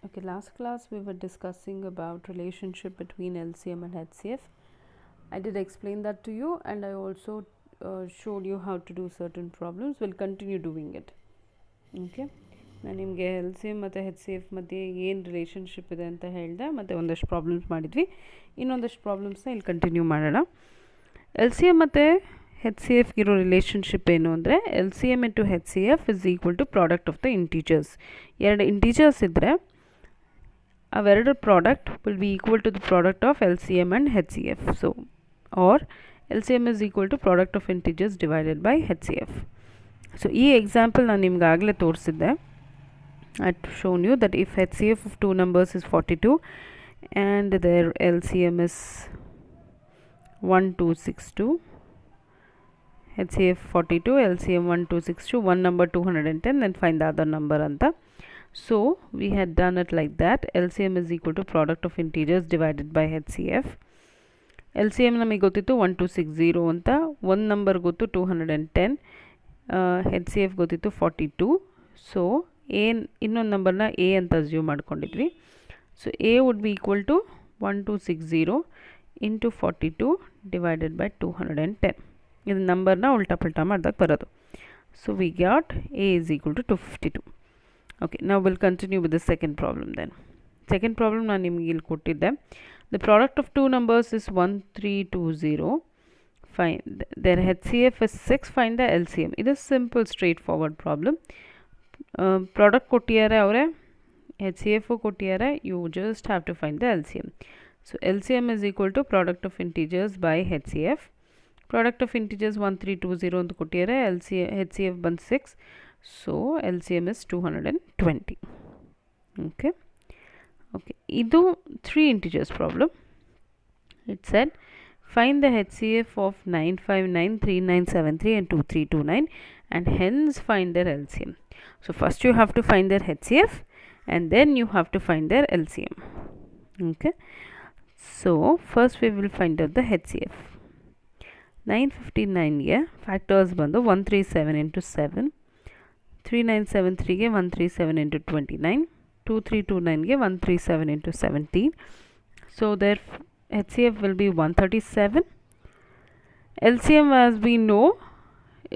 Okay, last class we were discussing about relationship between LCM and HCF. I did explain that to you, and I also showed you how to do certain problems. We'll continue doing it. Okay, ನಾನು ನಿಮಗೆ L C M ಮತ್ತು ಹೆಚ್ C F ಮಧ್ಯೆ ಏನು relationship ಇದೆ ಅಂತ ಹೇಳಿದೆ, ಮತ್ತು ಒಂದಷ್ಟು ಪ್ರಾಬ್ಲಮ್ಸ್ ಮಾಡಿದ್ವಿ. ಇನ್ನೊಂದಷ್ಟು ಪ್ರಾಬ್ಲಮ್ಸ್ನ ಇಲ್ಲಿ ಕಂಟಿನ್ಯೂ ಮಾಡೋಣ. ಎಲ್ ಸಿ ಎಮ್ ಮತ್ತು ಹೆಚ್ ಸಿ ಎಫ್ಗಿರೋ ರಿಲೇಷನ್ಶಿಪ್ ಏನು ಅಂದರೆ, L C M into H C F is equal to product of the integers. ಎರಡು ಇಂಟೀಜರ್ಸ್ ಇದ್ದರೆ ಅವೆರಡರ product will be equal to the product of L C M and H C F. So our L C M is equal to product of integers divided by H C F. So ಈ example ನಾನು ನಿಮ್ಗೆ ಆಗಲೇ ತೋರಿಸಿದ್ದೆ. I've shown you that if HCF of two numbers is 42 and their LCM is 1262, HCF 42, LCM 1262, one number 210, then find the other number anta. So we had done it like that. LCM is equal to product of integers divided by HCF. LCM ನಮಗೆ ಗೊತ್ತಿತ್ತು 1260 ಅಂತ, ಒಂದು number ಗೊತ್ತು 210, HCF ಗೊತ್ತಿತ್ತು 42. So ಇನ್ನೊಂದು ನಂಬರ್ನ A ಅಂತ assume ಮಾಡ್ಕೊಂಡಿದ್ವಿ. So A would be equal to 1260 into 42 divided by 210. ಇದು ನಂಬರ್ನ ಉಲ್ಟಾ ಪಲ್ಟಾ ಮಾಡಿದಾಗ ಬರೋದು. So we got A is equal to 252. Okay, ನಾವು will continue with the second problem then. Second problem ನಾನು ನಿಮಗೆ ಇಲ್ಲಿ ಕೊಟ್ಟಿದ್ದೆ. The product of two numbers is 1320. Fine there H C F is 6. Fine the L C M. ಇದು simple straightforward problem. Product ಕೊಟ್ಟಿದ್ದಾರೆ ಅವರೇ, H C F ಕೊಟ್ಟಿದ್ದಾರೆ, you just have to find the L C M. So L C M is equal to product of integers by H C F. Product of integers 1320 ಅಂತ ಕೊಟ್ಟಿದ್ದಾರೆ, H C F ಬಂದು 6. So L C M is 220. Okay okay, ಇದು 3 integers problem. It said find the HCF of 959, 3973 and 2329 and hence find their LCM. So first you have to find their HCF and then you have to find their LCM. Okay, so first we will find out the HCF. 959 ಗೆ factors ಬಂದು 137 into 7, 3973 ಗೆ 137 into 29, 2329 ಗೆ 137 into 17. So their HCF will be 137. LCM, as we know,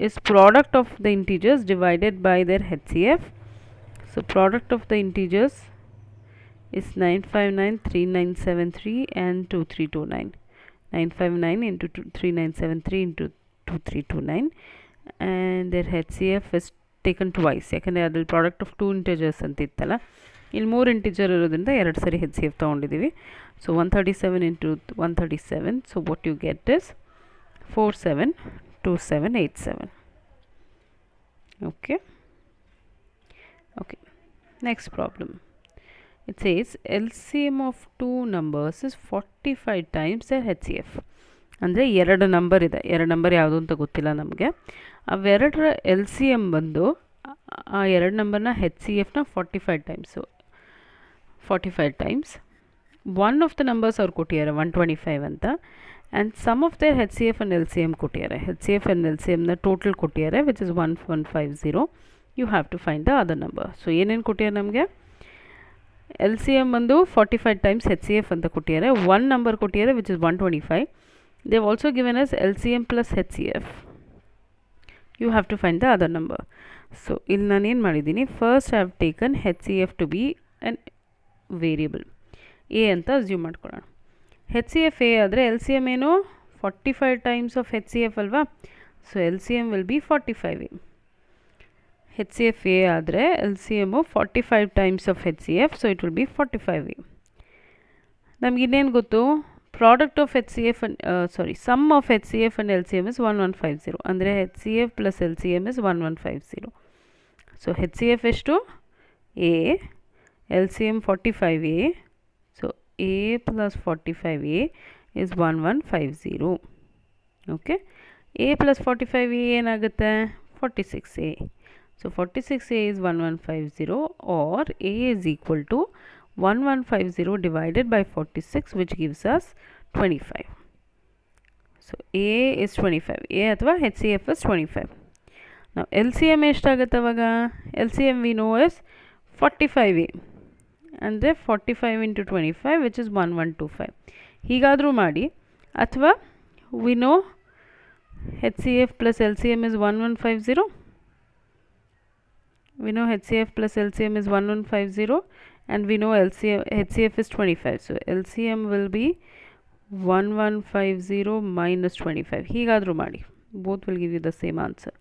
is product of the integers divided by their HCF. So product of the integers is 959, 3973 and 2329. 959 into 3973 into 2329 and their HCF is taken twice. ಯಾಕಂದರೆ ಅದ್ರಲ್ಲಿ product of two integers ಅಂತ ಇತ್ತಲ್ಲ, ಇಲ್ಲಿ 3 integer ಇರೋದ್ರಿಂದ 2 ಸರಿ H C F ತೊಗೊಂಡಿದ್ದೀವಿ. So 137 into 137. So what you get is 472787. Okay okay, next problem. It says L C M of two numbers is 45 times their H C F. ಅಂದರೆ 2 number ಇದೆ, 2 number ಯಾವುದು ಅಂತ ಗೊತ್ತಿಲ್ಲ ನಮಗೆ. ಅವೆರಡರ L C M ಬಂದು ಆ 2 ನಂಬರ್ನ ಹೆಚ್ ಸಿ ಎಫ್ನ 45 times. 45 times one of the numbers ಅವ್ರು ಕೊಟ್ಟಿದ್ದಾರೆ 125 ಅಂತ, and some of their H C F and L C M ಕೊಟ್ಟಿದ್ದಾರೆ. H C F and L C M total ಕೊಟ್ಟಿದ್ದಾರೆ which is 1150. You have to find the other number. So ಏನೇನು ಕೊಟ್ಟಿದ್ದಾರೆ ನಮಗೆ? L C M ಬಂದು 45 times ಹೆಚ್ C F ಅಂತ ಕೊಟ್ಟಿದ್ದಾರೆ. One number ಕೊಟ್ಟಿದ್ದಾರೆ which is 125. They have also given us L C M plus H C F. You have to find the other number. So ಇಲ್ಲಿ ನಾನೇನು ಮಾಡಿದ್ದೀನಿ, first I have taken H C F to be an variable A ಅಂತ assume ಮಾಡ್ಕೊಳ್ಳೋಣ. H C F A ಆದರೆ L C M ಏನು 45 times of H C F ಅಲ್ವಾ. So L C M will be 45 A. H C F A ಆದರೆ L C M 45 times of H C F, so it will be 45 A. ನಮ್ಗೆ ಇನ್ನೇನು ಗೊತ್ತು, product of H C F sum of H C F and L C M is 1150. ಅಂದರೆ H C F plus L C M is 1150. So H C F ಎಷ್ಟು? A. L C M 45 A. So A plus 45 A is 1150. Okay, A plus 45 a ಏನಾಗುತ್ತೆ? 46 a. So 46 a is 1150 or a is equal to 1150 divided by 46 which gives us 25. So A is 25. A ಅಥವಾ HCF is 25. Now LCM ಎಷ್ಟಾಗುತ್ತೆ ಅವಾಗ? LCM we know is 45A ಅಂದರೆ 45 into 25 which is 1125. ಹೀಗಾದರೂ ಮಾಡಿ, ಅಥವಾ we know HCF plus LCM is 1150. We know HCF plus LCM is 1150 and we know HCF is 25. So LCM will be 1150 minus 25. ಹೀಗಾದರೂ ಮಾಡಿ. Both will give you the same answer.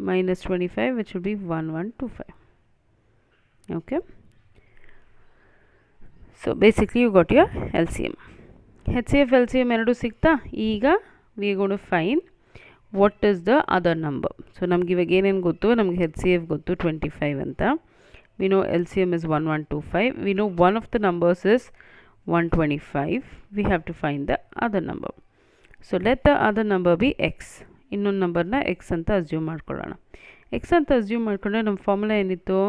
Minus 25 which will be 1125. Okay. So basically you got your LCM. HCF LCM ಎರಡು ಸಿಗ್ತಾ? ಈಗ we are going to find what is the other number. So ನಮ್ಗೆ ಇವಾಗ ಏನೇನು ಗೊತ್ತು, ನಮಗೆ HCF ಗೊತ್ತು 25 ಅಂತ. We know LCM is 1125. We know one of the numbers is 125. We have to find the other number. So let the other number be x. ಇನ್ನೊಂದು ನಂಬರ್ನ x ಅಂತ ಅಸ್ಯೂಮ್ ಮಾಡ್ಕೊಳ್ಳೋಣ. x ಅಂತ ಅಸ್ಯೂಮ್ ಮಾಡ್ಕೊಂಡ್ರೆ ನಮ್ಮ ಫಾರ್ಮುಲಾ ಏನಿತ್ತು?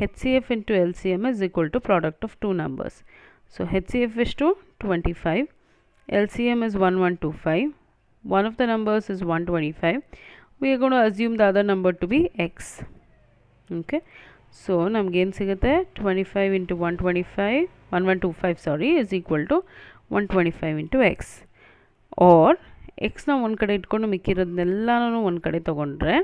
HCF into LCM is equal to product of two numbers. So HCF is 25. LCM is 1125. One of the numbers is 125. We are going to assume the other number to be x. Okay. So ನಮ್ಗೆ ಏನು ಸಿಗುತ್ತೆ? 25 into 1125 is equal to 125 into x. Or xನ ಒಂದು ಕಡೆ ಇಟ್ಕೊಂಡು ಮಿಕ್ಕಿರೋದನ್ನೆಲ್ಲನೂ ಒಂದು ಕಡೆ ತೊಗೊಂಡ್ರೆ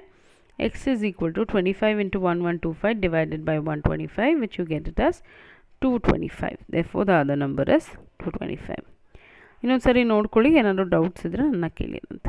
x is equal to 25 into 1125 divided by 125, which you get it as 225. Therefore the other number is 225. ಇನ್ನೊಂದು ಸರಿ ನೋಡ್ಕೊಳ್ಳಿ, ಏನಾದರೂ ಡೌಟ್ಸ್ ಇದ್ದರೆ ನನ್ನ ಕೇಳಿ ಅಂತ.